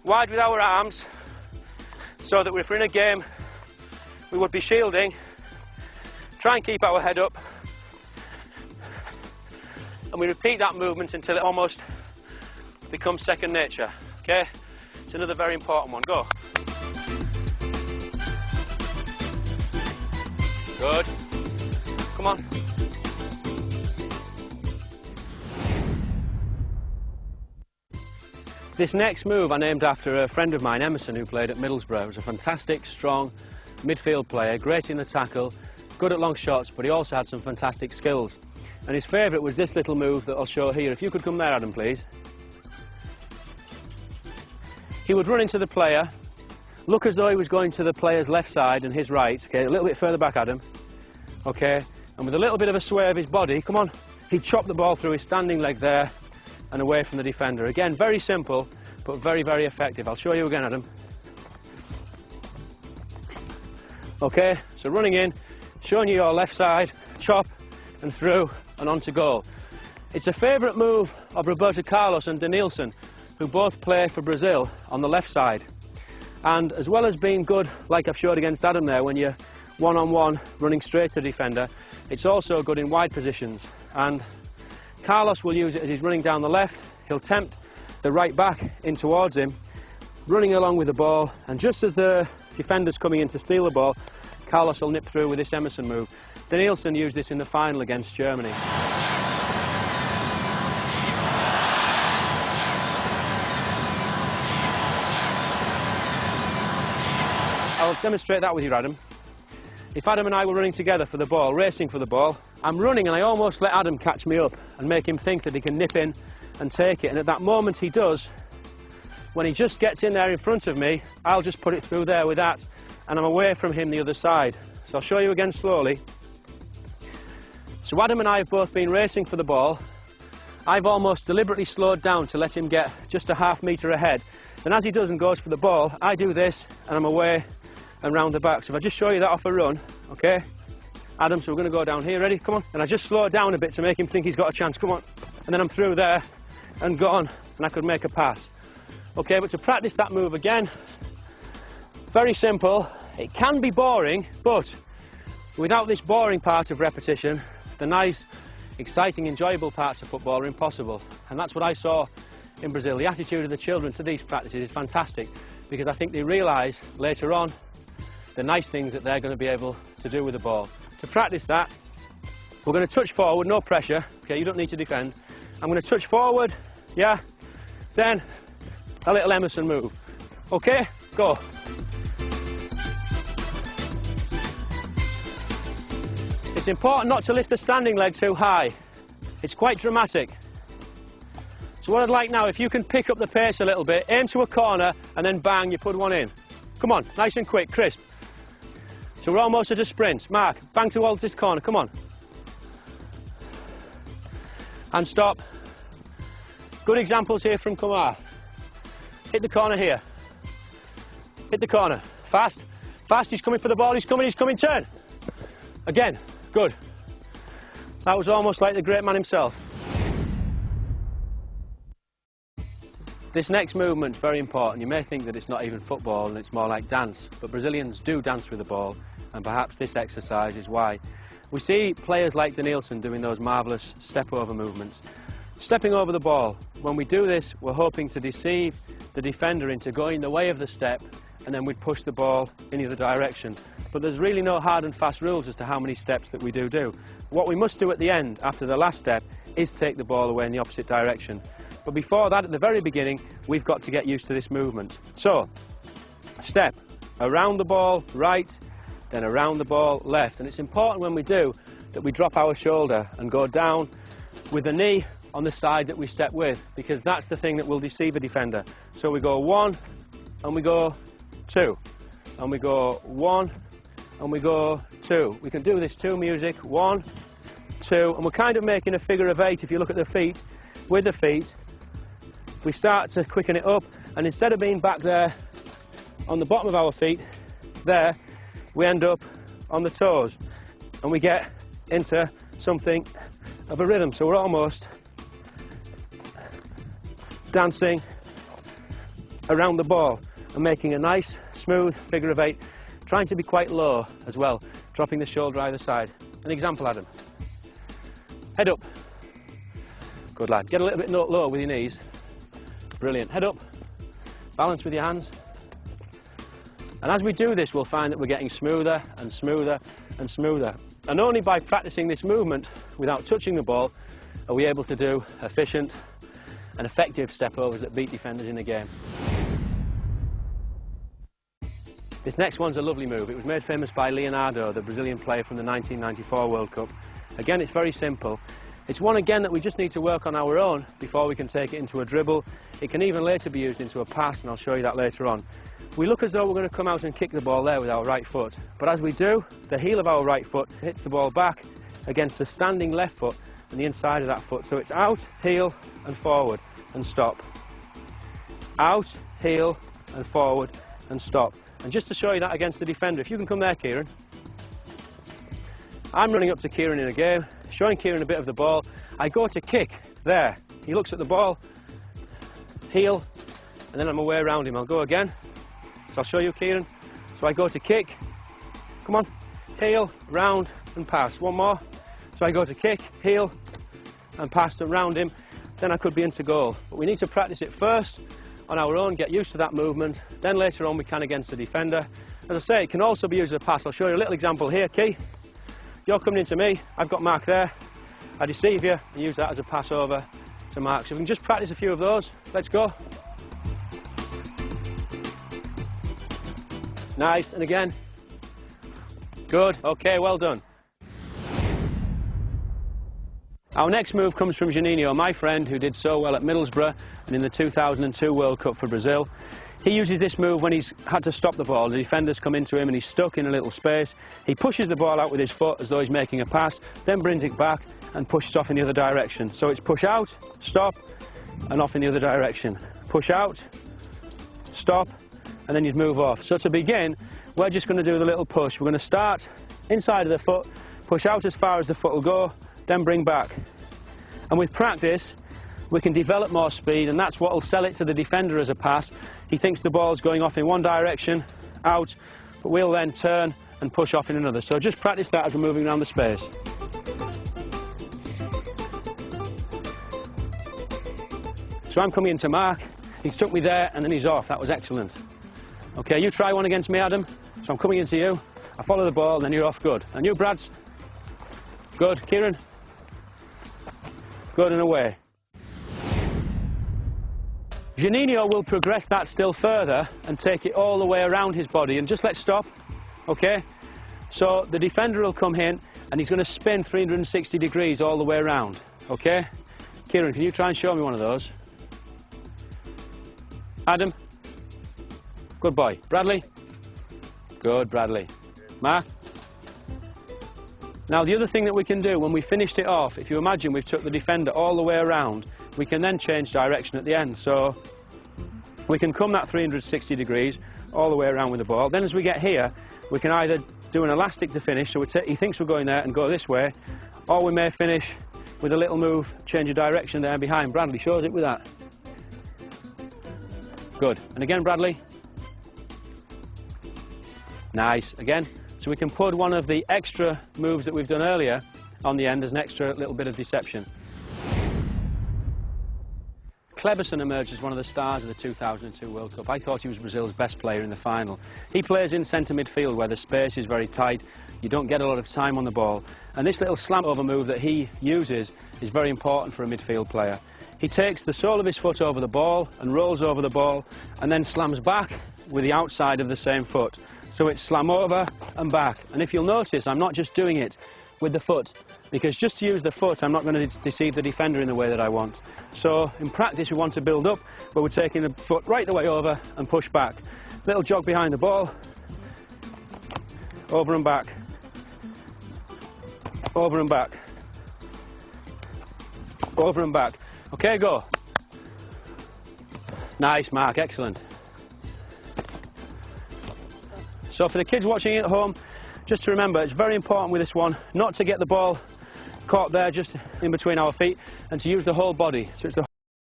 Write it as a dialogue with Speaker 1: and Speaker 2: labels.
Speaker 1: wide with our arms, so that if we're in a game, we would be shielding. Try and keep our head up. And we repeat that movement until it almost becomes second nature, okay? It's another very important one. Go. Good. Come on. This next move I named after a friend of mine, Emerson, who played at Middlesbrough. He was a fantastic, strong midfield player, great in the tackle, good at long shots, but he also had some fantastic skills. And his favourite was this little move that I'll show here. If you could come there, Adam, please. He would run into the player, look as though he was going to the player's left side and his right. Okay, a little bit further back, Adam. Okay, and with a little bit of a sway of his body, come on, he'd chop the ball through his standing leg there and away from the defender. Again, very simple, but very, very effective. I'll show you again, Adam. Okay, so running in, showing you your left side, chop and through and on to goal. It's a favourite move of Roberto Carlos and Denilson, who both play for Brazil on the left side. And as well as being good, like I've showed against Adam there, when you're one-on-one running straight to the defender, it's also good in wide positions. And Carlos will use it as he's running down the left. He'll tempt the right back in towards him, running along with the ball, and just as the defender's coming in to steal the ball, Carlos will nip through with this Emerson move. Denilson used this in the final against Germany. I'll demonstrate that with you, Adam. If Adam and I were running together for the ball, racing for the ball, I'm running and I almost let Adam catch me up and make him think that he can nip in and take it. And at that moment he does, when he just gets in there in front of me, I'll just put it through there with that, and I'm away from him the other side. So I'll show you again slowly. So Adam and I have both been racing for the ball. I've almost deliberately slowed down to let him get just a half metre ahead. Then as he does and goes for the ball, I do this and I'm away and round the back. So if I just show you that off a run, okay? Adam, so we're going to go down here, ready? Come on. And I just slow it down a bit to make him think he's got a chance, come on. And then I'm through there and gone, and I could make a pass. Okay, but to practice that move again, very simple. It can be boring, but without this boring part of repetition, the nice, exciting, enjoyable parts of football are impossible. And that's what I saw in Brazil. The attitude of the children to these practices is fantastic, because I think they realise later on the nice things that they're going to be able to do with the ball. To practice that, we're going to touch forward, no pressure. Okay, you don't need to defend. I'm going to touch forward, yeah, then a little Emerson move. Okay, go. It's important not to lift the standing leg too high. It's quite dramatic. So what I'd like now, if you can pick up the pace a little bit, aim to a corner and then bang, you put one in. Come on, nice and quick, crisp. So we're almost at a sprint. Mark, bang towards this corner, come on. And stop. Good examples here from Kumar. Hit the corner here. Hit the corner. Fast, fast, he's coming for the ball, he's coming, turn. Again, good. That was almost like the great man himself. This next movement is very important. You may think that it's not even football and it's more like dance, but Brazilians do dance with the ball, and perhaps this exercise is why. We see players like Denilson doing those marvellous step-over movements. Stepping over the ball. When we do this, we're hoping to deceive the defender into going the way of the step, and then we'd push the ball in either direction. But there's really no hard and fast rules as to how many steps that we do. What we must do at the end, after the last step, is take the ball away in the opposite direction. But before that, at the very beginning, we've got to get used to this movement. So, step, around the ball, right, then around the ball, left. And it's important when we do that we drop our shoulder and go down with the knee on the side that we step with, because that's the thing that will deceive a defender. So we go 1, and we go 2, and we go 1, and we go 2. We can do this to music, 1, 2, and we're kind of making a figure of 8 if you look at the feet. With the feet, we start to quicken it up, and instead of being back there on the bottom of our feet, there, we end up on the toes, and we get into something of a rhythm. So we're almost dancing around the ball and making a nice, smooth figure of 8, trying to be quite low as well, dropping the shoulder either side. An example, Adam. Head up. Good lad. Get a little bit low with your knees. Brilliant. Head up. Balance with your hands. And as we do this, we'll find that we're getting smoother and smoother and smoother. And only by practicing this movement without touching the ball are we able to do efficient and effective step-overs that beat defenders in the game. This next one's a lovely move. It was made famous by Leonardo, the Brazilian player from the 1994 World Cup. Again, it's very simple. It's one again that we just need to work on our own before we can take it into a dribble. It can even later be used into a pass, and I'll show you that later on. We look as though we're going to come out and kick the ball there with our right foot, but as we do, the heel of our right foot hits the ball back against the standing left foot and the inside of that foot. So it's out, heel and forward and stop. Out, heel and forward and stop. And just to show you that against the defender, if you can come there, Kieran. I'm running up to Kieran in a game, showing Kieran a bit of the ball. I go to kick there. He looks at the ball, heel, and then I'm away around him. I'll go again. So I'll show you, Kieran. So I go to kick. Come on. Heel, round, and pass. One more. So I go to kick, heel, and pass around him. Then I could be into goal. But we need to practice it first on our own, get used to that movement. Then later on we can against the defender. As I say, it can also be used as a pass. I'll show you a little example here, Key. You're coming into me. I've got Mark there. I deceive you and use that as a pass over to Mark. So if we can just practice a few of those. Let's go. Nice, and again. Good, okay, well done. Our next move comes from Juninho, my friend who did so well at Middlesbrough and in the 2002 World Cup for Brazil. He uses this move when he's had to stop the ball. The defenders come into him and he's stuck in a little space. He pushes the ball out with his foot as though he's making a pass, then brings it back and pushes off in the other direction. So it's push out, stop, and off in the other direction. Push out, stop, and then you'd move off. So to begin, we're just going to do the little push. We're going to start inside of the foot, push out as far as the foot will go, then bring back. And with practice, we can develop more speed, and that's what will sell it to the defender as a pass. He thinks the ball's going off in one direction, out, but we'll then turn and push off in another. So just practice that as we're moving around the space. So I'm coming into Mark, he's took me there and then he's off. That was excellent. Okay, you try one against me, Adam. So I'm coming into you, I follow the ball, and then you're off. Good. And you, Brads? Good. Kieran? Good, and away. Juninho will progress that still further and take it all the way around his body. And just let's stop, okay? So the defender will come in and he's going to spin 360 degrees all the way around, okay? Kieran, can you try and show me one of those? Adam? Good boy. Bradley? Good, Bradley. Mark? Now the other thing that we can do when we finished it off, if you imagine we've took the defender all the way around, we can then change direction at the end. So we can come that 360 degrees all the way around with the ball. Then as we get here, we can either do an elastic to finish, so he thinks we're going there and go this way, or we may finish with a little move, change of direction there behind. Bradley shows it with that. Good. And again, Bradley. Nice. Again. So we can put one of the extra moves that we've done earlier on the end as an extra little bit of deception. Kleberson emerged as one of the stars of the 2002 World Cup. I thought he was Brazil's best player in the final. He plays in centre midfield where the space is very tight, you don't get a lot of time on the ball, and this little slam over move that he uses is very important for a midfield player. He takes the sole of his foot over the ball and rolls over the ball and then slams back with the outside of the same foot. So it's slam over and back. And if you'll notice, I'm not just doing it with the foot, because just to use the foot, I'm not going to deceive the defender in the way that I want. So in practice, we want to build up, but we're taking the foot right the way over and push back. Little jog behind the ball, over and back, over and back, over and back. Okay, go. Nice, Mark, excellent. So for the kids watching at home, just to remember, it's very important with this one not to get the ball caught there just in between our feet and to use the whole body. So it's the